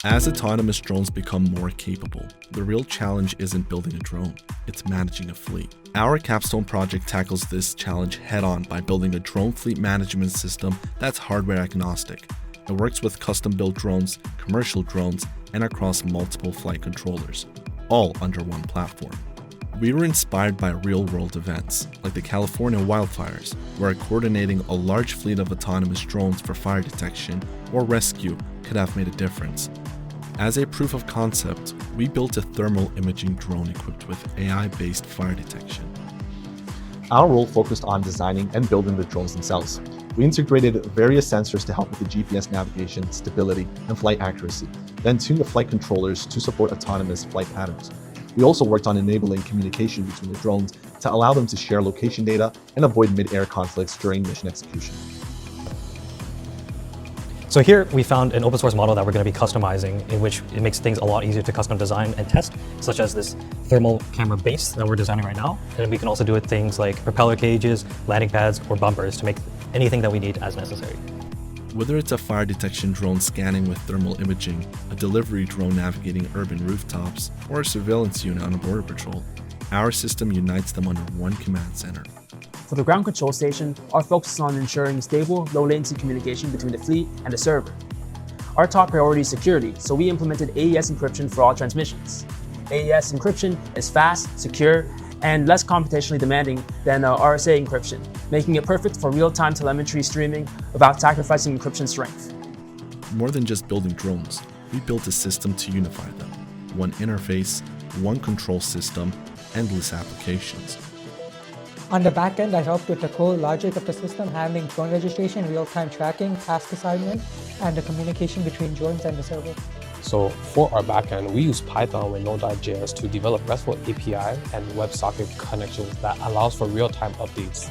As autonomous drones become more capable, the real challenge isn't building a drone, it's managing a fleet. Our Capstone project tackles this challenge head-on by building a drone fleet management system that's hardware agnostic. It works with custom-built drones, commercial drones, and across multiple flight controllers, all under one platform. We were inspired by real-world events, like the California wildfires, where coordinating a large fleet of autonomous drones for fire detection or rescue could have made a difference. As a proof of concept, we built a thermal imaging drone equipped with AI-based fire detection. Our role focused on designing and building the drones themselves. We integrated various sensors to help with the GPS navigation, stability, and flight accuracy, then tuned the flight controllers to support autonomous flight patterns. We also worked on enabling communication between the drones to allow them to share location data and avoid mid-air conflicts during mission execution. So here we found an open source model that we're going to be customizing, in which it makes things a lot easier to custom design and test, such as this thermal camera base that we're designing right now. And we can also do with things like propeller cages, landing pads, or bumpers to make anything that we need as necessary. Whether it's a fire detection drone scanning with thermal imaging, a delivery drone navigating urban rooftops, or a surveillance unit on a border patrol, our system unites them under one command center. For the ground control station, our focus is on ensuring stable, low-latency communication between the fleet and the server. Our top priority is security, so we implemented AES encryption for all transmissions. AES encryption is fast, secure, and less computationally demanding than RSA encryption, making it perfect for real-time telemetry streaming without sacrificing encryption strength. More than just building drones, we built a system to unify them. One interface, one control system, endless applications. On the back end, I helped with the core logic of the system, handling drone registration, real-time tracking, task assignment, and the communication between drones and the server. So for our backend, we use Python with Node.js to develop RESTful API and WebSocket connections that allows for real-time updates.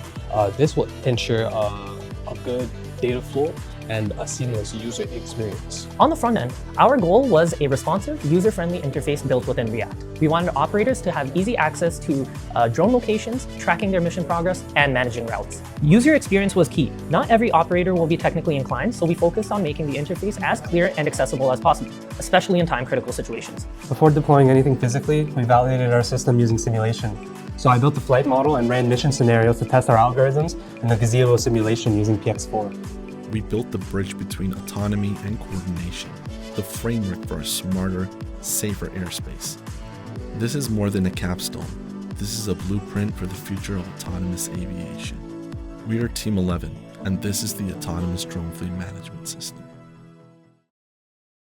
This will ensure a good data flow and a seamless user experience. On the front end, our goal was a responsive, user-friendly interface built within React. We wanted operators to have easy access to drone locations, tracking their mission progress, and managing routes. User experience was key. Not every operator will be technically inclined, so we focused on making the interface as clear and accessible as possible, especially in time-critical situations. Before deploying anything physically, we validated our system using simulation. So I built a flight model and ran mission scenarios to test our algorithms in the gazebo simulation using PX4. We built the bridge between autonomy and coordination, the framework for a smarter, safer airspace. This is more than a capstone. This is a blueprint for the future of autonomous aviation. We are Team 11, and this is the Autonomous Drone Fleet Management System.